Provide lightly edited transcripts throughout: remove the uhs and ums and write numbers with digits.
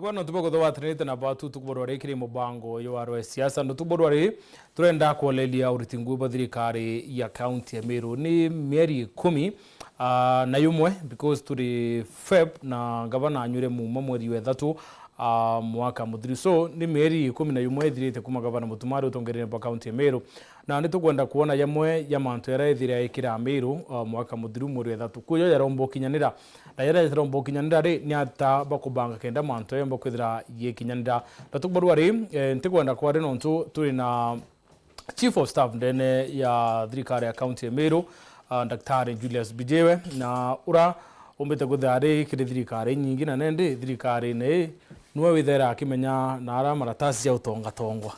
Bwana tuko kwa watu na batu tukuborore kiri mubango yo arwe siasa ndo tukuborore turenda kuolelia Uriti Ngugi Bwa thirikari ya Kaunti ya Meru ni mieri 10 na yumwe because turi Feb na gavana anyure mu mweri wa 3 mwaka muthiri so ni mieri 10 na yumwe thirite kuma gavana mutumari utongerere bwa Kaunti ya Meru na nitukwenda kuona yamwe ya mantu yara ithira ikira Meru mwaka muthiri mweri wa 3 kuyo yarombo kinyanira na yara yarombo kinyanira ri ni ata bakubanga kenda mantu yombo kwithira ye kinyanira ndatukbarwa ri ntikwenda kwa rino ntu turi na Chief of Staff ndene ya thirikari ya Kaunti ya Meru Daktari Julius Bijewe na ura umbete guthari kiri thirikari nyingi na nende thirikari ne nuwe withera akimenya na ara maratasi ya utonga tongwa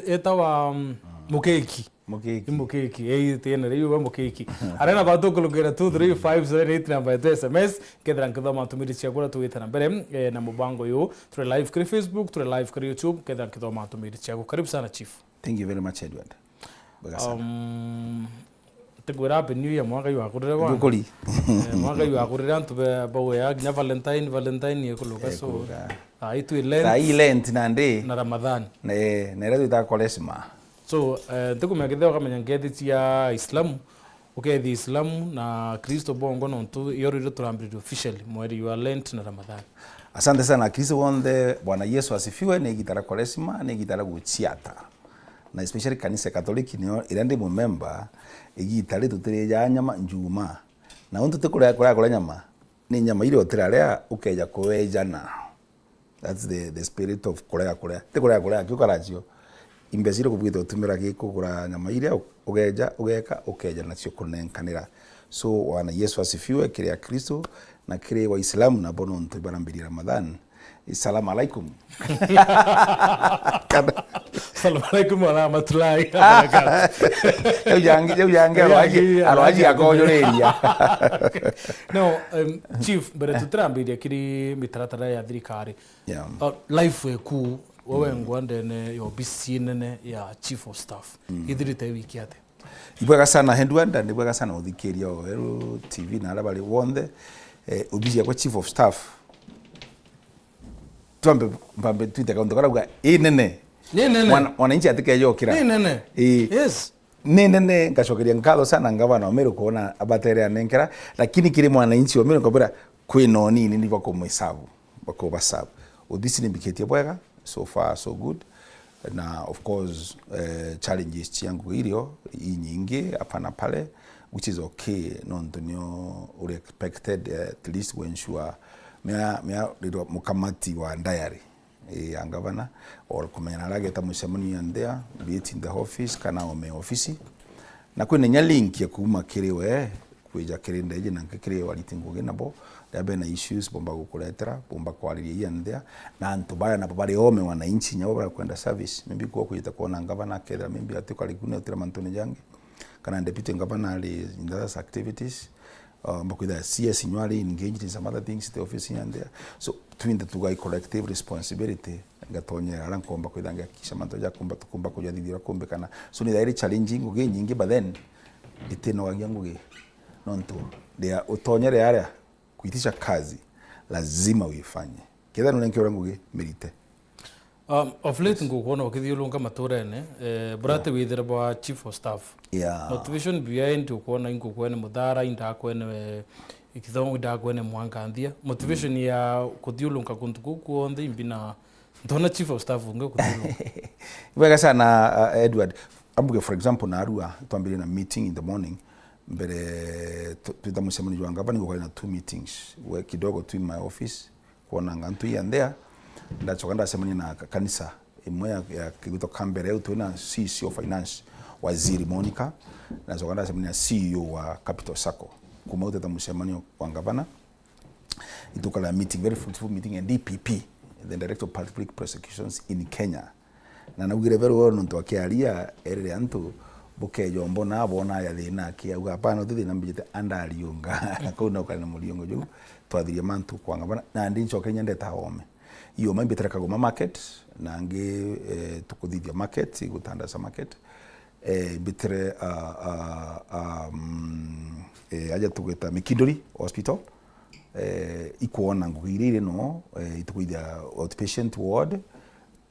etawa mukeki tena riyo mukeki arena batu kulugera 23578 number ya SMS kedra nkidoma tumiri chakula tuwita na mbere na mubango yo through live kuri Facebook through live kuri YouTube kedra nkidoma tumiri chakula karibu sana Chief. Thank you very much Edward. Tegura happy new year mwaka yu akurira wa Gukuri mwaka yu akurira ntube bawe ya nya Valentine yekuluka so itu Lent nande na Ramadhan na rero ita Kolesma so ntikumegetheo kamenya ngeti ya Islam ukethi Islam na Kristo bongo no ntu yoriro turambiri officially mweri wa Lent na Ramadhan. Asante sana Kristo wonde Bwana Yesu asifiwe ni gitara Kolesma ni gitara guchiata na especially kanisa Katoliki ni irande mu member igitare tutire ya nyama njuma na untu tekura nyama ni nyama ile otirarea ukeja kuwejana. That's the spirit of Korea tekura kyukaracio imbesire kubwita utumira gikugura nyama ile ugeja ugeka ukeja nacio kunenkanira so wana Yesu asifiwe kile ya Kristo na kile wa Islamu na bono ntu barambiri Ramadhan. Assalamu alaikum. Assalamu alaikum wa rahmatullahi wa barakatuh. Ujange alwaji akojoreria. No, Chief, but tutambiria kiri mitaratara ya thirikari. Life ku wewe ngwande ne yo bisinene ya Chief of Staff. Ithirite wiki ate. Ibwega sana hendwanda ndibwega sana uthikiria Meru TV na alabali wonde ubizia kwa Chief of Staff. Mpambe Twitter account karabuga nene wananchi atike yokira nene yes nene ngacokeria nkatho sana ngavana wa Meru kuona abatere anenkera lakini kiri mwananchi wa Meru ngabira kwino nini ndivyo kumhesabu bakobasabu udisi nimbiketie bwega so far so good na of course challenges chiangu ilio nyingi hapana pale which is okay nontonio expected at least when sure mea lido mukamati wa diary angavana or kumenya lageta musemani andea be it in the office kana ome office na kwene nya link ya kuma kiriwe kweja kirinde je na kiriwe Uriti Ngugi nabo dabe na issues bomba gukuletera bomba kwaliria andea na ntubaya na babari ome wananchi nyabo bara kwenda service mimbi kwa kuyita kuona ngavana kedra mimbi atiko alikune utira mantone jange kana deputy ngavana ali in those activities because CS annually engaged in some other things at the office and there. So between the two guys collective responsibility ngatonye arankomba kwidanga kisha mantoja kumba tukumba kujadidira kumbe kana so ni very challenging uge nyingi but then iteno wanyanguge nonto dia utonyere area kuitisha kazi lazima uifanye kidha nonenke oranguge merite of late ngukona ukithiulunga maturene burate withira bwa Chief of Staff motivation behind ukona ingukwene muthara inda kwene ikithongo inda kwene mwanganthia motivation ya kuthiulunga kuntu kuonthe imbina ndona Chief of Staff ngukuthiulunga wega sana Edward ambuge for example na arua twambire na meeting in the morning mbere tutamusemani jwanga bani ngokana 2 meetings we kidogo tu in my office kuona ngantu yandea ndachokanda semani na kanisa imwe ya kiguto Kambere au tuna CEO finance waziri Monica na zokanda semani na CEO wa Capital Sacco kuma uteta musemani wa ngavana itukala meeting very fruitful meeting and DPP the Director of Public Prosecutions in Kenya na nagire very well nto akiaria erere antu buke jombo na bona ya thina kia ugapano thithi na mbijite andariunga na kuna ukana muliongo ju twathiria mantu kwa ngavana na ndincho Kenya ndeta home iyo mambi tereka market na ngi tukuthithia market gutandaza market bitre aja tugeta Mikindori hospital ikuona ngugi irire no itukuithia outpatient ward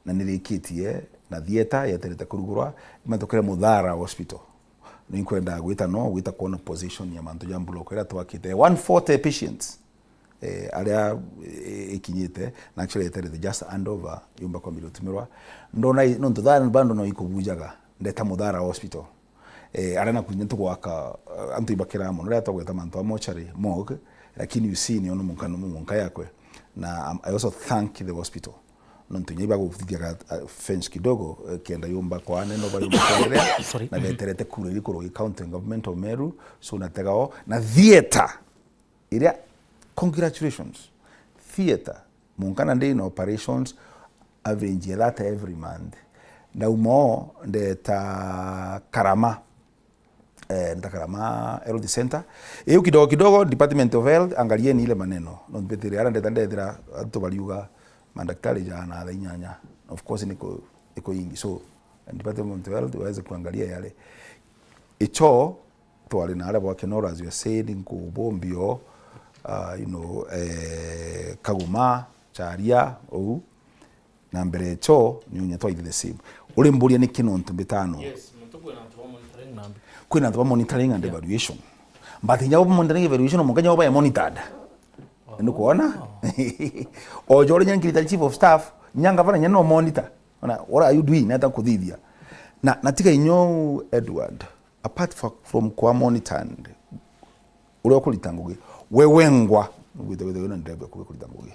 na nirikitie na theater yeterete kurugurwa imatukire Muthara hospital ni kwenda gwita kuona position ya mantu ya block ira twakite 140 patients aria ikinyite na actually yeterete just handover yumba kwa mirutumirwa ndona no Muthara bando no ikubujaga ndeta Muthara hospital arena kunyetu gwaka antu ibakira mo ria twagweta mantu mortuary morgue lakini you see ni ono munka yakwe na I also thank the hospital nontu nyiba kufikia fence kidogo kienda yumba kwa neno ba yumba na veterete kule liko ro county government of Meru so nategao na theater iria congratulations theater munkana ndi in operations average that every month na umo ndeta Karama Karama Health Center hiyo kidogo Department of Health angalieni ile maneno no betiri ara ndetandethira atubaliuga madaktari jana ala inyanya of course niko ingi so Department of Health waweze kuangalia yale icho twali na ala wake no as you said nkubombio Kaguma charia ou na mbere cho nyunya twa the same uri mburia ni kinonto bitano yes mtuko na twa monitoring nambi kwina twa monitoring and evaluation but nyawo monitoring evaluation munganya oba monitored nukuona o jore nyankiri chief of staff nyanga bana nyano monitor ona what are you doing nata kuthithia na tika inyo Edward apart from kwa monitored uri okulitanguge wewengwa gwithe na ndebe kulitanguge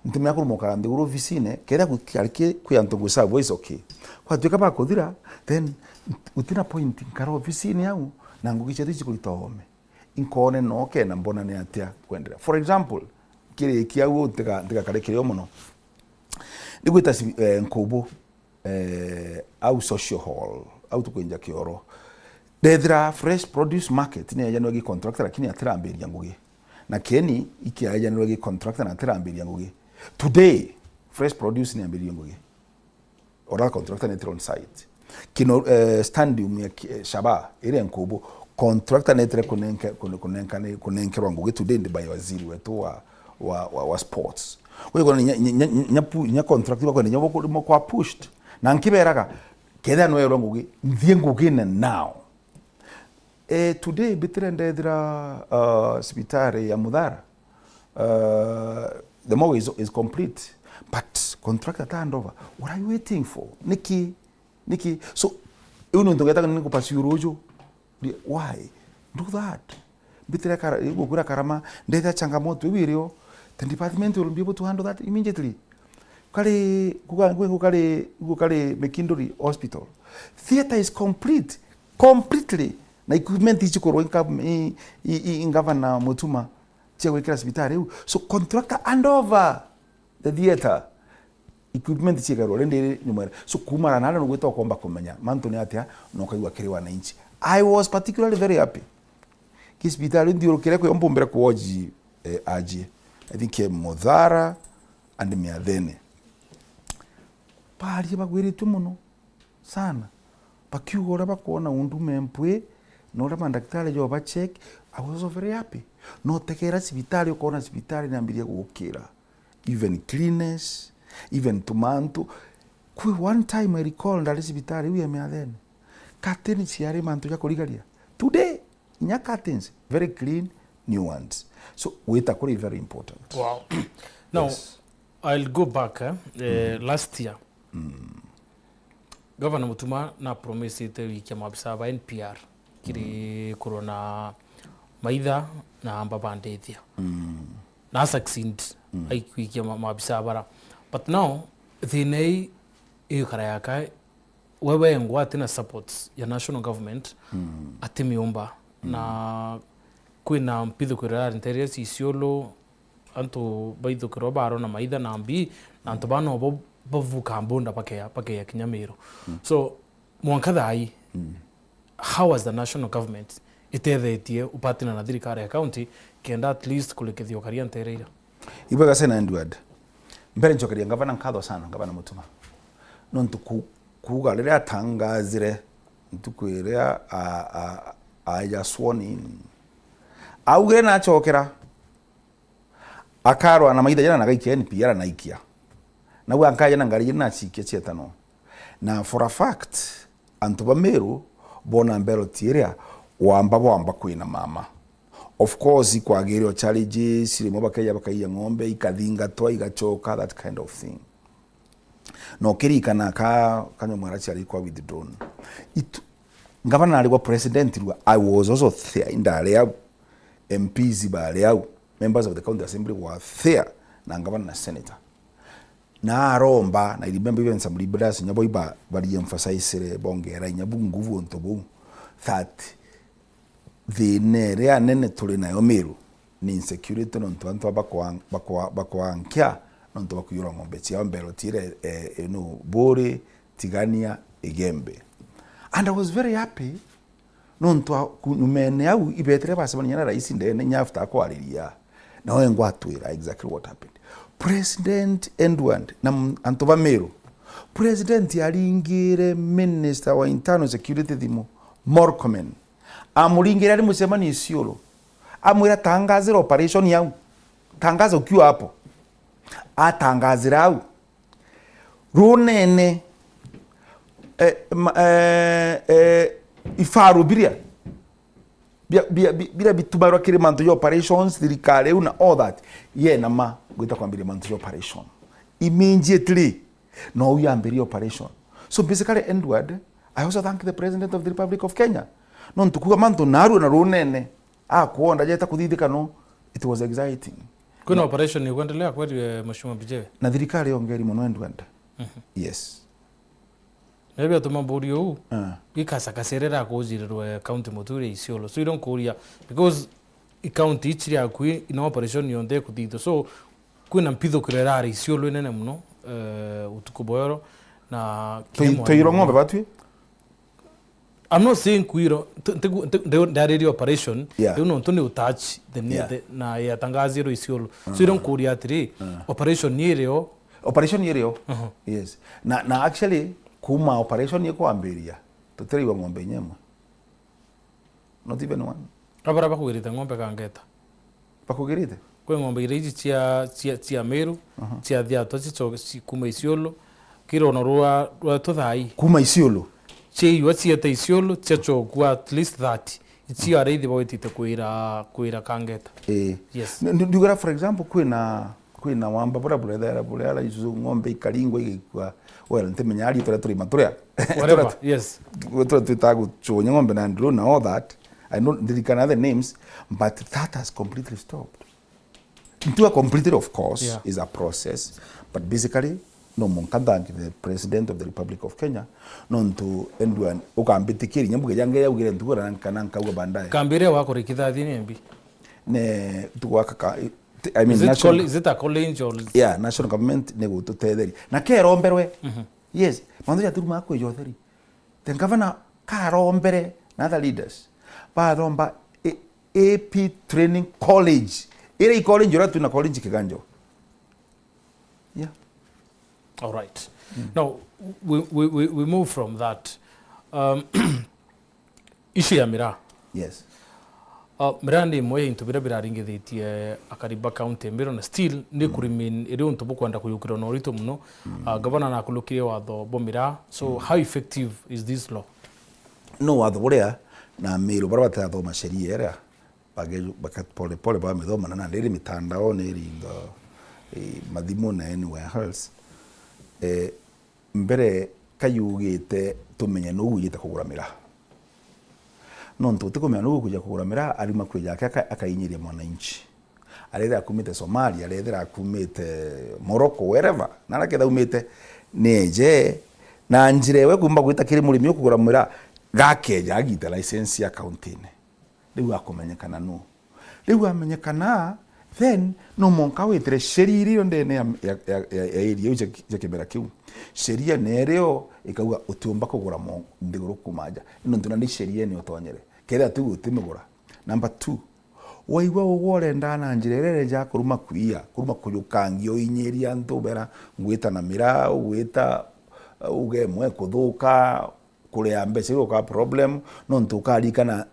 ntimi yakuru mokarande uru ofisine kera kukarike kuyantongo sa voice okay kwa tuka ba kuthira then utina point karo ofisine yau na ngugi chetu chikulitome inkone no kena mbona ni atia kwendera for example kire kiawo tika kare kire muno nigwita nkubu au social hall au tukwenja kioro dedra fresh produce market ni yajanwa gi contractor lakini atirambiri ngugi na keni iki yajanwa gi contractor na atirambiri ngugi today fresh produce ni ambiri ngugi oral contractor net on site kino standium ya shaba ile nkubu contractor netre kunenkerwa ngugi today ndi by waziri wetu wa sports wewe nya contract wako nyo kwa pushed na nkiberaga keda no yero ngugi ndie ngugi now today bitrendedra sibitare ya Muthara the morgue is complete but contractor handover what are you waiting for niki so uno ndogeta niko pasiurojo why do that bitre kura Karama ndeta changamoto wirio the department will be able to handle that immediately kukale Mekindori hospital theater is completely na equipment ichikoro ingavana Mutuma chewekera hospitali so contractor handover the theater equipment chikaro rende nyumara so kumara nala no gweta komba kumenya manto ni atia no kaigwa kiri wananchi I was particularly very happy hospitali ndio kile ko mbombera kuoji aje I think Muthara and Miathene pali bagwiritu muno sana bakiugora bakona undu mempwe no la madaktari jo ba check I was so very happy no tekera hospitali ukona hospitali naambiria gukira even cleanliness even tumantu kwi one time I recall ndali hospitali uya Miathene curtain ciari mantu ya kurigaria today nya curtains very clean new ones so weta kuri very important wow now yes. I'll go back last year Governor Mutuma na promise ite wiki mabisa ba NPR kiri corona maitha na amba bandethia na succeed ai wiki mabisa bara but now the nei ikara yaka wewe ngwa tena supports ya national government atimiomba na kwina mpitho kwira interiors isiolo anto baitho kirobaro na maitha na mbi na anto bano bavuka mbonda pake ya Kinyamiro so mwankadai how was the national government itethe upatina na thirikari ya county kenda at least kulekethio karia ntereira ibaga sena Edward mbere nchokeria ngavana nkatho sana ngavana Mutuma no ntuku kuga rira tangazire ntukwira a just sworn in augire na chokera akaro na maitha jana na gaikia NP ara naikia na gwa nkaya na ngari na chikia chietano na for a fact antu ba Meru bona mbero tiria wamba kwina mama. Of course ikwagirio challenges sirimo bakaya bakaiya ng'ombe ikathinga twa igachoka, that kind of thing. No kirikana kanyo mwarachi alikuwa withdrawn. Ngavana alikuwa president, I was also there in the MPs ba members of the county assembly were there na ngavana na senator. Na aromba na remember even some liberals nyabo iba bali emphasize bongera nyabu nguvu ontobu that the area nene tuli na Meru ni insecurity nonto antu bakwankia nonto bakuyura ngombe cia mbero tire bore tigania egembe. And I was very happy nonto kumene au ibetere basabanya nyana rais ndene nyafta kwariria na wengo atwira exactly what happened. President Edward na antoba Meru president yaringire minister wa internal security thimo Morcomen amuringira ari musemani isiolo amwira tangazira operation yao tangaza ukiwa hapo atangazira au runene ifaru biria bitubaro kire manto yo operations dirikale una all that ye na ma gwita kwambira manto yo operation immediately no uyambiri operation. So basically Edward, I also thank the President of the Republic of Kenya non tukuga manto naru na runene kuonda jeta kuthithika no, it was exciting. Kuna operation ni kuendelea kwa mheshimiwa Bijewe na thirikari ongeri muno Edward. Yes. Maybe atumamburi huu ikasa kaserera kuzirirwe county muture isiolo, so you don't Korea because county ichiri akui ina operation yonde kuthitho, so kuna mpitho kurerari isiolo nene muno utukuboyoro na toiro ngombe batwi. I'm not saying kuiro the operation you know to touch the na ya tangaziro isiolo, so you don't Korea three operation yireo yes na actually kuma operation yeko amberia tuteri wa ngombe nyema not even one abara bakugirite ngombe kangeta bakugirite kwe ngombe iriji cia Meru cia thia to kuma isiolo kiro no rwa tuthai kuma isiolo chei watia te isiolo chacho kwa at least 30 itsi areithi boitite kuira kangeta yes ndigora for example kwina wamba bora bora izu ngombe ikalingwa igikwa well ntemenya ali turi maturia whatever yes tutagu chunya ngombe na ndro na all that I know there can other names but that has completely stopped. Into a completely of course is a process, but basically no monkanda the President of the Republic of Kenya non to endwan ukambitikiri nyambuge yange yagire ndugura nanka baadaye kambire wako rikithathi nembi ne tuwaka I mean is it a college or national government ne gututetheri na keromberwe yes mando ya turuma ko yotheri the governor karombere na other leaders ba romba AP training college ile college yora tuna college kiganjo all right. Now we move from that issue ya mira yes mirandi moye intubira biraringithetie akariba county Meru na still ni kurimin iri untubu kwanda kuyukira no rito muno governor na kulukire watho bomira, so how effective is this law? No watho buria na Meru barabata thoma sheria era bakat pole ba mithoma na ndiri mitandao ni ringa madhimu na anywhere else mbere kayugite tumenye no ugite kuguramira non to tukomenya no kuja kuguramira ari makuru yake akainyiria mwananchi aletha akumite Somalia aletha akumite Morocco wherever nara ketha umite neje na njirewe kumba gwita kiri murimi yo kuguramira gakeja agita license ya county-ne riu akumenyekana no riu amenyekana then no monka wetre sheria iro ndene ya area ya kibera kiu sheria nereo ikauga utumba kugura mo ndiguru kumaja ino nduna ni sheria ni otonyere kera tu utimugura. Number 2 waigwa wore ndana njirerere ja kuruma kuyukangio inyeria ntubera ngwita na mira ugwita uge mwe kuthuka kuria mbese uka problem no ntukarikana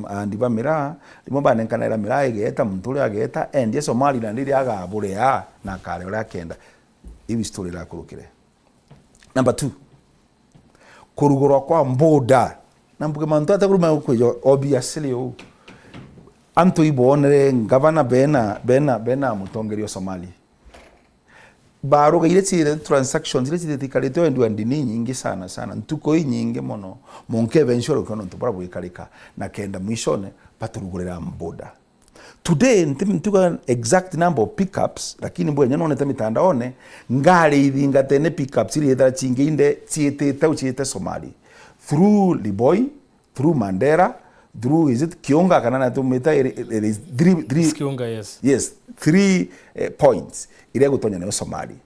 andiva mira rimwe banenkanira mira igeta muntu uria ageta endie Somaliland iria agaburea na kare uria kenda ibi story la kurukire. Number 2, kurugorwa kwa mboda na mbuge mantu atakuruma kwejo obviously o antu ibonere ngavana bena mutongerio Somali baroga ile tsire transactions ile tsire tikalete ndio ndini nyingi sana ntuko nyingi mono monke eventually kono ntubara buikalika na kenda mwishone paturugorera mboda. Today ntuka exact number of pickups lakini mbwe nyano neta mitandaone ngari ithinga tene pickups ile ethara chingeinde ciete Somali through Liboy, through Mandera, through is it Kionga kanana tumeta it is three Kionga, yes 3 points ile gutonya nayo Somali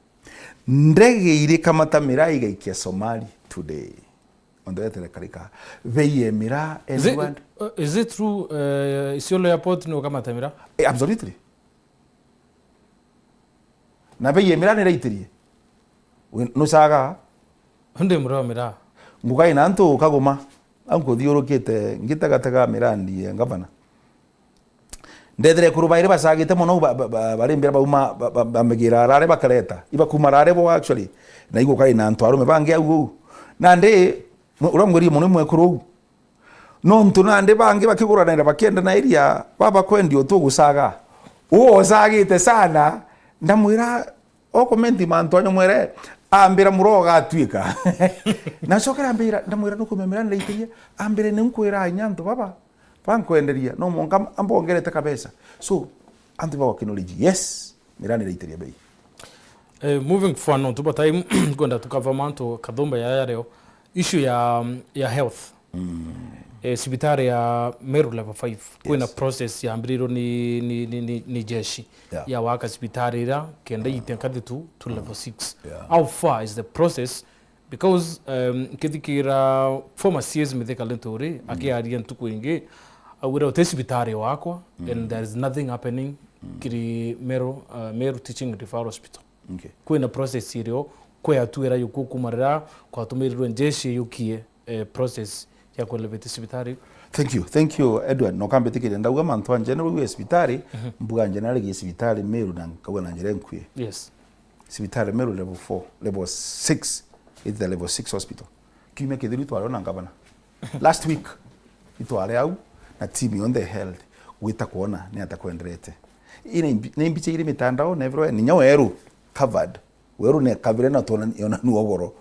ndege ile kamata mira igaikia Somali today ondoe telekarika veye mira everyone is it true Isiolo airport no kamata mira absolutely na veye mira ne raitirie no saga hunde mira ngugai nanto kagoma anko thiorokete ngitagataga mirandi ngavana ndethere kurubaire basagite muno barimbira bauma bamegira rare bakareta iba kumarare bo actually na igo kai nanto arume bange au na ndi uramwiri muno mwekuru no ntu nande bange bakiguranira bakenda na iria baba kwendio tugusaga uo sagite sana ndamwira o comment manto anyo mwere ambira muroga atwika na shokera ambira ndamwira no kumemera ndeitiye ambire nenkwira nyanto baba pankwenderia no monga ambongerete kabisa so antu baba knowledge yes mirani ndeitiye bei moving forward no tuba time kwenda tukavamanto kadhomba ya leo issue ya health sibitari ya Meru level 5 kuna process ya ambiriro ni jeshi ya waka sibitari ira kenda itenkadi to level 6 how far is the process because kithikira former CS metheka lentori akiaria ntuku ingi awira utesibitari wakwa and there is nothing happening kiri Meru teaching referral hospital kuna process irio kwa atuira yukukumarira kwa tumirirwe jeshi yukie process ya kuelevate sibitari. Thank you Edward no kambe tikire ndauga mantu anje general we sibitari mbuga general ge sibitari Meru na kawa na njere nkwie yes sibitari Meru level 4 level 6 it's the level 6 hospital kime kediri twaro na ngabana last week itware au na team on the health wita kuona ni atakwenderete ine imbiche ile mitandao na everywhere ni nyawo eru covered weru ne kabire na tona yona nuogoro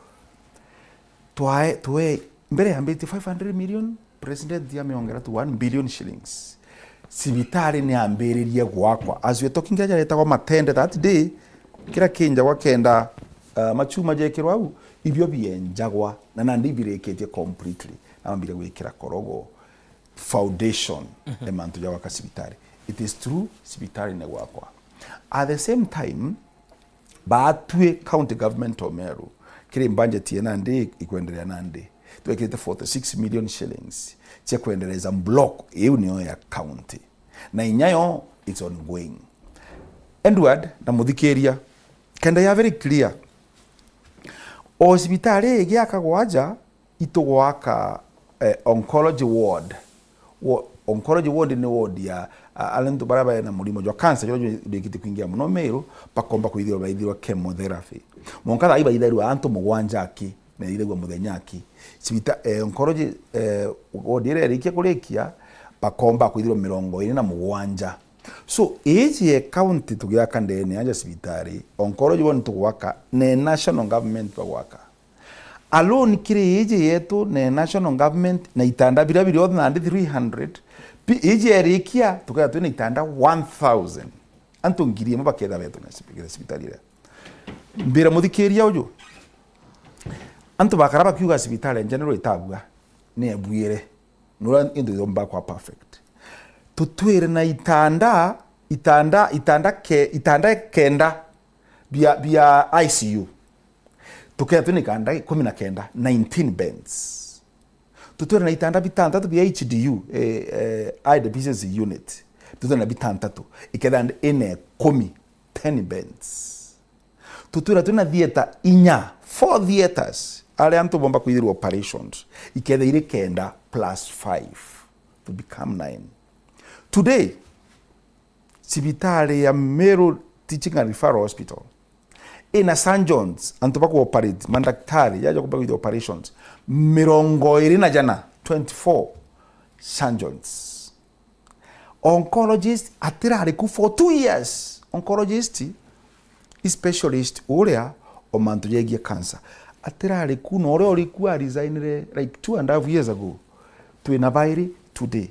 twae mbere ya 500 million president yameongera to 1 billion shillings sibitari ni ambiririe gwakwa as we talking aja leta kwa matende that day kira kinja wakenda machuma jekirwa au ibyo bienjagwa na nandi bireketie completely ambire gwikira korogo foundation emantu ya wakasibitari it is true sibitari ne gwakwa at the same time batwe county government of Meru kire budget ye nandi ikwendelea nandi tuwekete 46 million shillings chia kuendeleza block hiyo niyo ya county na inyayo it's ongoing. Edward na muthikiria kenda ya very clear hospitali giaka gwaja itugwaka oncology ward oncology ward ni ward ya alentu baraba na mulimo jwa cancer jwa ndikiti kuingia muno Meru pakomba kuithirwa baithirwa chemotherapy monkara iba ithairwa antu mugwanja aki na iregwa muthenyaki sibita oncology ward ire rikia kurekia pakomba kuithirwa 27 so eji county tugiaka ndene anja sibitari oncology ward tugwaka ne national government bagwaka alone kire eji yetu ne national government na itanda birabiri othe na 300 eji erikia tukaya tu na itanda 1000 antu ngirie mabaketha betu na sibitari ire mbira muthikiria uju antu bakaraba kiuga sibitari general itabwa ne ebuire nura into yomba kwa perfect tutwire na itanda kenda bia ICU tukaya tu ni kanda 19 beds tutwire na itanda bitandatu bia HDU high deficiency unit tutwire na bitandatu ikenda ene 10 beds tutwire tu na theater 4 theaters ale antu bomba kwithirwa operations ikethaire kenda +5 to become 9. Today sibitari ya Meru Teaching and Referral Hospital ina surgeons antu bako operate mandaktari yaje kubaka with operations mirongo irina jana 24 surgeons. Oncologist atirari ku for 2 years. Oncologist specialist uria o mantu yegie cancer atirari ku no ore ku resigned like 2.5 years ago to inabairi today.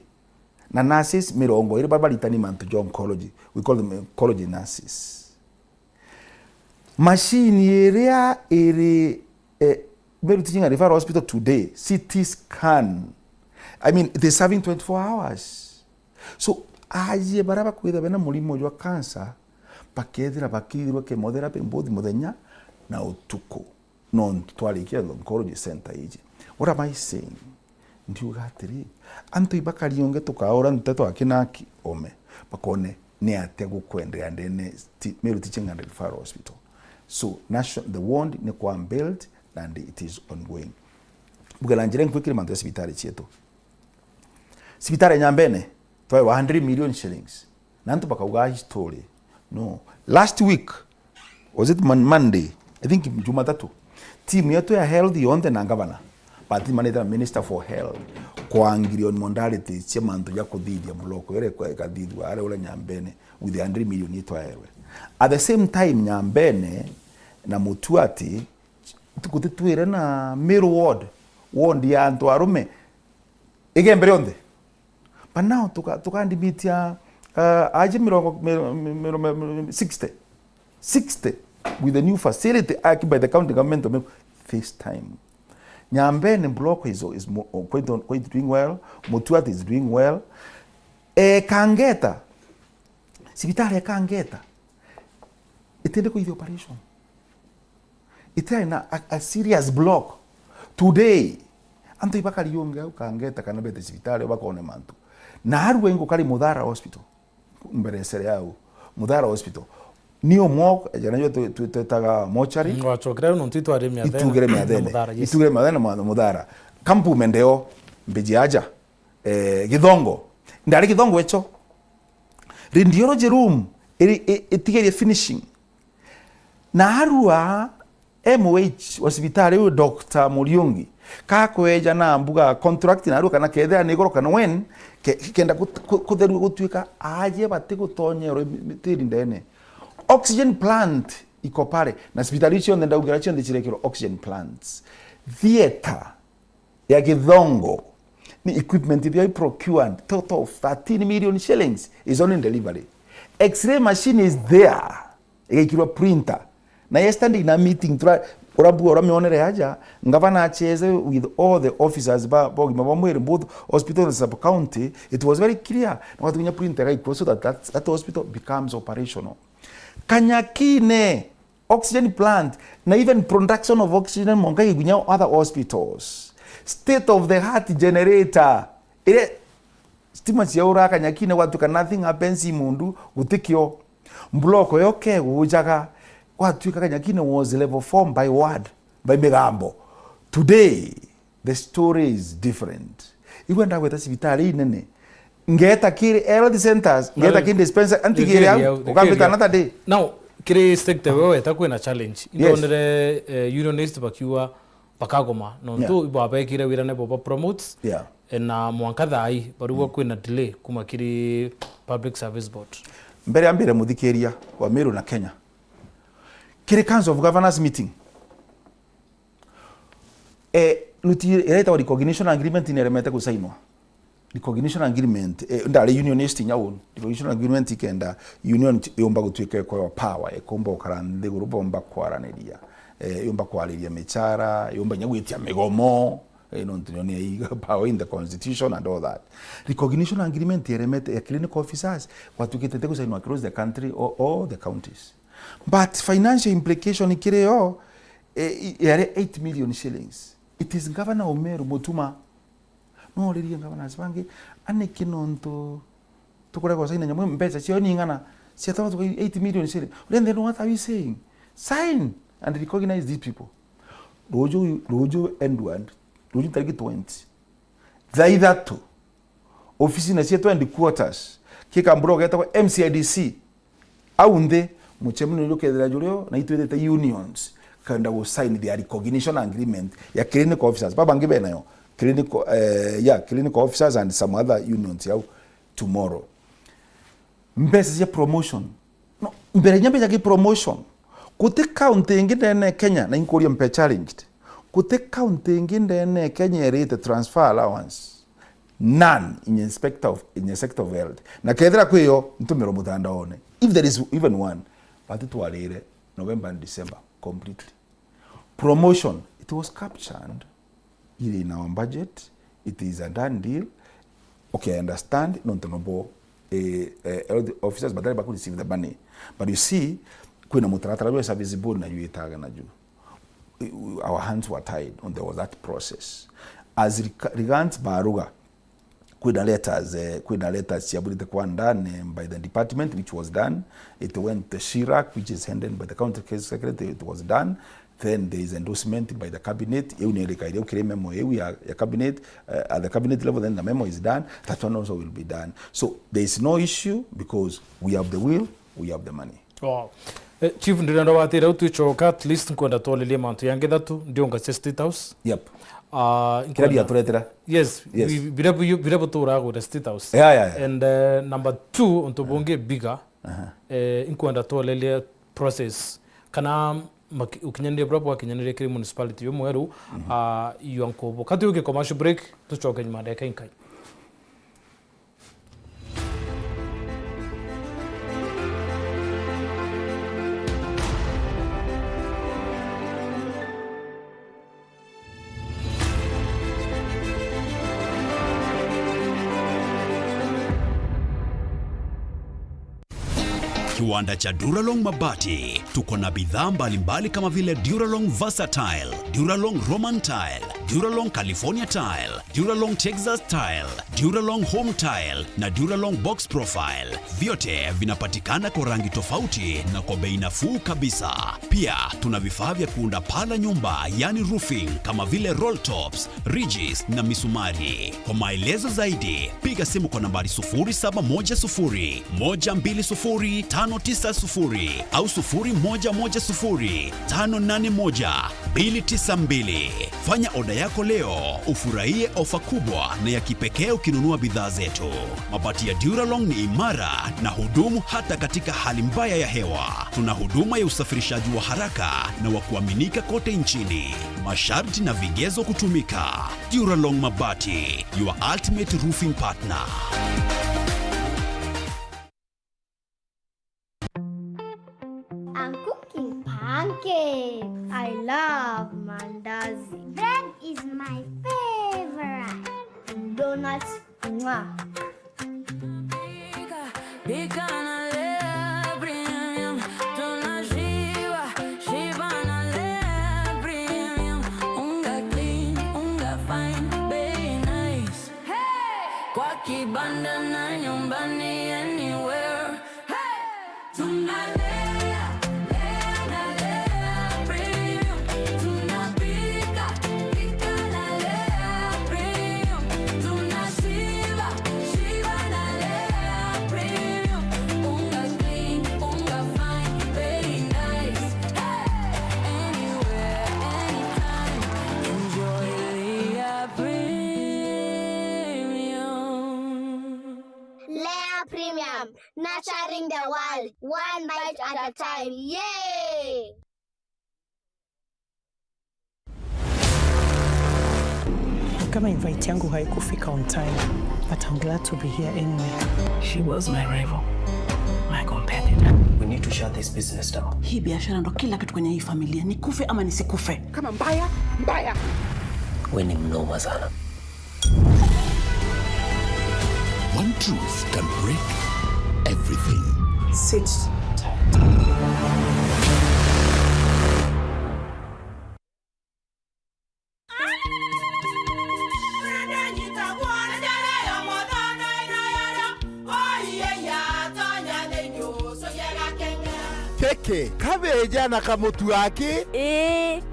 Na nurses mirongo iri barbaritani mantu jo oncology, we call them oncology nurses. Machine area iri Meru Teaching and Referral Hospital today, CT scan, I mean they're serving 24 hours. So aje baraba kwitha bena mulimo jwa cancer pakethira bakirwa chemotherapy both muthenya na utuko non twarikia oncology center ije. What am I saying? Ndiuga atiri antu ibakari yonge tukaora nteto akinaki ome bakone ne ate gukwendea ndene Meru Teaching and Referral Hospital. So the wound ne kwa build and it is ongoing. Bugalanjire nkwikiri mantu sibitari chieto. Sibitari nyambene twa 100 million shillings. Nantu bakauga story. No. Last week was it Monday? I think Jumatatu. Team yetu ya health yonde na governor. Party manager minister for health kwa ngirion modality chairman ya kudidi ya bloko yere kwa kadidwa ale ule nyambene with the 100 million itwa erwe. At the same time nyambene na mutuati tukutitwire na Meru ward ya antu arume igembere onde. But now tukandimitia aje mirongo 60 with the new facility occupied by the county government of this time. Nyambene block is quite doing well. Mutuati is doing well. Kangeta sibitari Kangeta itende kwa operation. Itena a serious block today. Anto ibakari yonga Kangeta kana bete sibitari bakone mantu. Na haruwe ngo kali Mudhara Hospital. Mbere sere yao Mudhara Hospital. Niyo mok jana tuetaga mochari. Ngwachokera no ntitware miadene. Itugere miadene Mudhara. Kampu mendeo mbejiaja. Githongo. Ndari Githongo echo. Radiology room itigere finishing. Na harua MOH hospitali u Dr. Muriungi kakweja na mbuga contract na harua kana kethea nigoro kana wen kenda kutheru gutwika aje bate gutonyero tiri ndene. Oxygen plant iko pare na hospitali icio ndenda ugera cio ndichirekero oxygen plants. Theater ya Githongo ni equipment they procured total of 13 million shillings is on in delivery. X-ray machine is there. Ikirwa printer. Na yesterday in a meeting ora meonere haja ngavana acheze with all the officers both hospital and sub county. It was very clear what we printer so that hospital becomes operational. Kanyakine oxygen plant na even production of oxygen mongai gunya other hospitals. State of the art generator ile stima chiaura Kanyakine watu can nothing happens mundu utikio mbloko yoke ujaga watu Kanyakine was level 4 by ward by Migambo. Today the story is different. Iwenda kweta sibitali nene ngeta kiri health centers ngeta kiri dispenser antigiri au ukambita another day. Now kiri sector wewe takwena challenge indonere unionist bakiwa bakagoma no ntu ibabe kire wirane boba promotes na mwankadhai baruwa kwena delay kuma kiri public service board mbere ambire muthikiria wa Meru na Kenya kiri council of governors meeting luti eleta recognition agreement in remete kusainwa recognition agreement ndale unionist nyaun recognition agreement ikenda union yomba gutwike kwa power ekomba ukarande gurubomba kwaraniria yomba kwaliria mechara yomba nyagwitia migomo non power in the constitution and all that. Recognition agreement yeremete clinical officers watukitete kusainwa across the country or all the counties. But financial implication ikireo yare 8 million shillings. It is governor Omeru Mutuma no liri governor bangi aneke nonto tukora kwa saina nyamwe mpesa sio ningana si atawa 8 million shillings. Then what are we saying? Sign and recognize these people. rojo end rojo tariki 20 thaitha tu ofisi na cia 20 quarters kikambura getagwo MCIDC au nthi muchemno ndio kethera jurio na itwethete unions kanda go sign the recognition agreement ya clinical officers baba ngibe nayo clinical officers and some other unions yao tomorrow mbese ya promotion no mbere nyambe ya promotion kute county ngine Kenya na inkoria mpe challenged kute county ngine Kenya rate transfer allowance none in the sector of health na kethera kwiyo ntumiro muthandaone if there is even one but to alire November and December completely promotion it was captured in our budget. It is a done deal. Okay, I understand. Not to know the officers, but they could receive the money. But you see, kuna mutarata service board na yuetaga na juu. Our hands were tied when there was that process. As regards Baruga, kuna letters siabulite kwa done by the department, which was done. It went to Shirak, which is handled by the county case secretary. It was done. Then there is endorsement by the cabinet. Memo ya cabinet at the cabinet level. Then the memo is done. That one also will be done. So there is no issue because we have the will, we have the money. Wow. Chief ndirenda watira utuchoka at least nkwenda tolelia mantu yange datu ndionga State House. Yep. Kirabi ya turetera. Yes. Birabu turago the State House. Yeah. And number 2 ontobonge bigger. Nkwenda tolelia process kana ukinyandie brapo akinyandie kiri municipality yo Meru yankobo kati uke commercial break tuchoke nyuma dakika inkai. Kiwanda cha Duralong Mabati, tuko na bidhaa mbalimbali kama vile Duralong Versatile, Duralong Roman Tile, Duralong California Tile, Duralong Texas Tile, Duralong Home Tile na Duralong Box Profile. Vyote vinapatikana kwa rangi tofauti na kwa bei nafuu kabisa. Pia tuna vifaa vya kuunda pala nyumba, yani roofing, kama vile roll tops, ridges na misumari. Kwa maelezo zaidi, piga simu kwa nambari 0710 120 590 au 0110 581 292. Fanya oda yako leo, ufurahie ofa kubwa na ya kipekee ukinunua bidhaa zetu. Mabati ya Duralong ni imara na hudumu hata katika hali mbaya ya hewa. Tuna huduma ya usafirishaji wa haraka na wa kuaminika kote nchini. Masharti na vigezo kutumika. Duralong Mabati, your ultimate roofing partner. Pancake. I love mandazi. Bread is my favorite. Donuts, mwah. Nurturing the world, one bite at a time. Yay! Kama invite yangu haikufika on time, but I'm glad to be here anyway. She was my rival, my competitor. We need to shut this business down. Hii biashara ndo kila kitu kwenye hii familia. Nikufe ama nisikufe. Kama mbaya, mbaya. We ni mnoma sana. One truth can break everything. Sit tight. Keke, cabbage ejana kamutu yake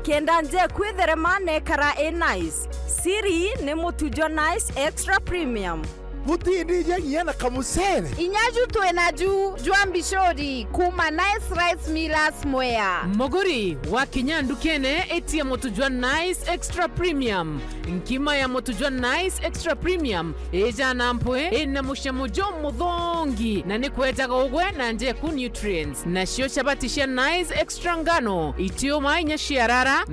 kenda nje kwitherema nekara nice siri ni mutujo nice extra premium mutindi nyana kamusere inyaju twenaju jwambishori kuma nice rice millers mwea moguri wa kinyandu kene etia motujwa nice extra premium nkima ya motujwa nice extra premium eja nampwe ena mushamujo muthongi na ni kwetaga ugwe na nje ku nutrients na shio chabatisha nice extra ngano itio mainya shiarara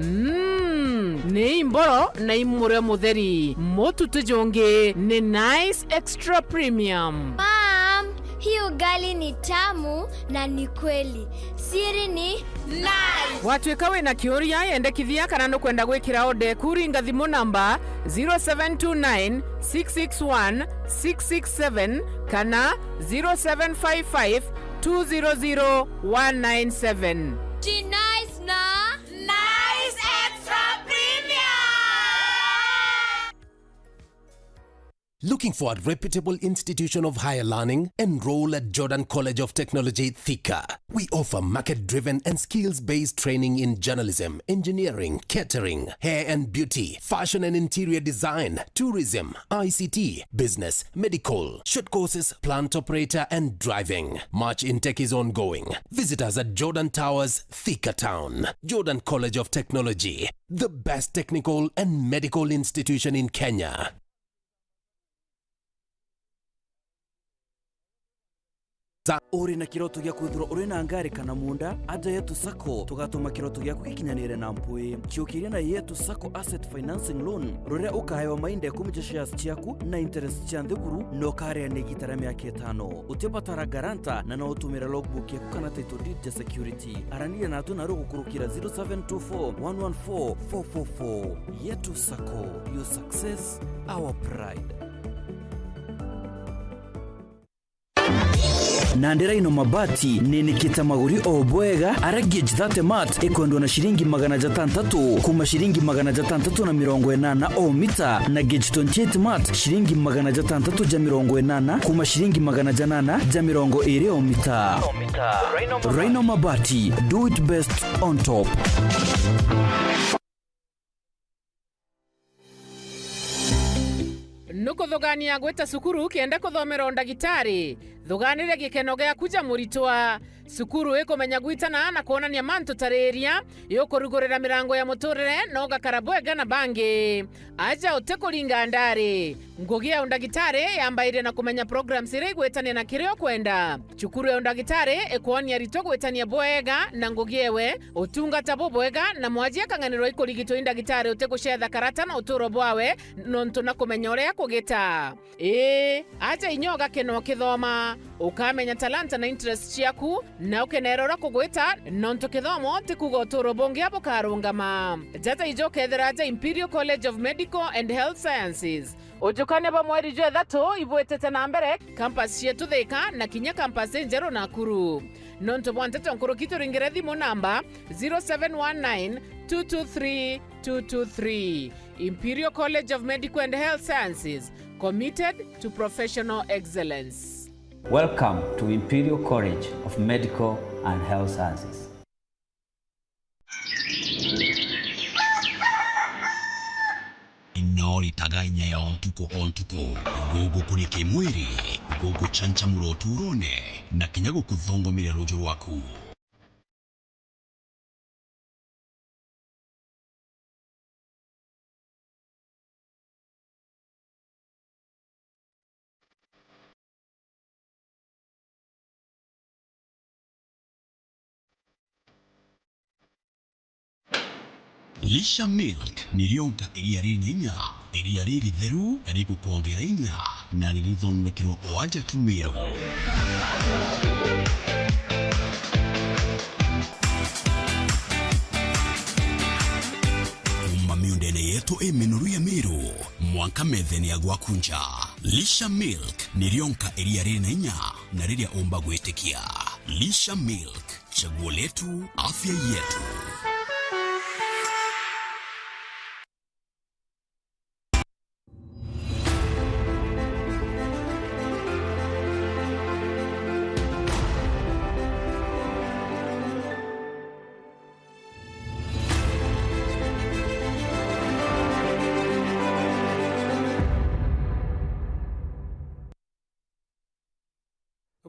ni imboro na imure mutheri motu tujonge ni nice extra premium. Mom, hii ugali ni tamu na ni kweli. Siri ni nice. Watwekawe na kioria yende kithia kana no kwenda gwikira ode kuringa thimu namba 0729 661 667 kana 0755 200 197. Ji nice na nice extra premium. Looking for a reputable institution of higher learning? Enroll at Jordan College of Technology, Thika. We offer market-driven and skills-based training in journalism, engineering, catering, hair and beauty, fashion and interior design, tourism, ICT, business, medical, short courses, plant operator and driving. March intake is ongoing. Visit us at Jordan Towers, Thika Town. Jordan College of Technology, the best technical and medical institution in Kenya. Uri na kiroto gya kwithura uri na ngari kana munda aja yetu sako tugatuma kiroto gya kugikinyanire na mpui kiukiria na yetu sako asset financing loan rore ukahewa mainde kumija shares chiaku na interest cha nthiguru no kare ne gitara miaka 5 utibatara garanta na no utumira logbook yaku kana title deed ya security arania na tu na rogo kurukira 0724 114 444 yetu sako, your success our pride. Nandera ino mabati nenikita maguri obwega aragage thate mat ekondo na shilingi 600 kuma shilingi 680 o mita na gauge 28 mat shilingi 680 kuma shilingi 820 o mita. Rhino mabati, do it best on top. Nuko thogania gweta sukuru kienda kuthomera ndagitari thoganire gikeno gya kuja muritwa sukuru ikomenya gwitana na kuonania manto tareria yokurugurira mirango ya muturire no gakarabwega na bangi aja utekuringa ndari Ngugi ya ndagitari yambaire na kumenya programs ire gwetania na kirio kwenda chukuru ya ndagitari ekuonia rito gwetania bwega na Ngugi ewe utungata bwega na mwajia kanganiro ikurigito ndagitari uteguchetha karata na uturo bwawe nonto na kumenya uria kugita aja inyoga keno kithoma ukamenya talanta na interest ciaku na ukenerora kugwita nonto kithomo tikuga uturo bongi abo karungama jata ijoke theraja Imperial College of Medical and Health Sciences ujukane ba mweri jwe thato ibwetete na mbere campus yetu Thika na kinya campus njero Nakuru nonto bwantete nkuru kituringire thimu namba 0719 223 223. Imperial College of Medical and Health Sciences, committed to professional excellence. Welcome to Imperial College of Medical and Health Sciences. Inori tagainya ya ontuko gogo kurike mwiri gogo chancha muroturone na kinyago kuthongomire rojo rwaku. Lisha Milk nilionka iyarini iriyariri theru erikukwongera inya na nilithonekirwo oaja tumiro. Miundene yetu minoru ya Meru mwanka metheni ya gwakunja. Lisha Milk nilionka iriyariri inya na riria omba gwitikia. Lisha Milk, chaguo letu, afya yetu.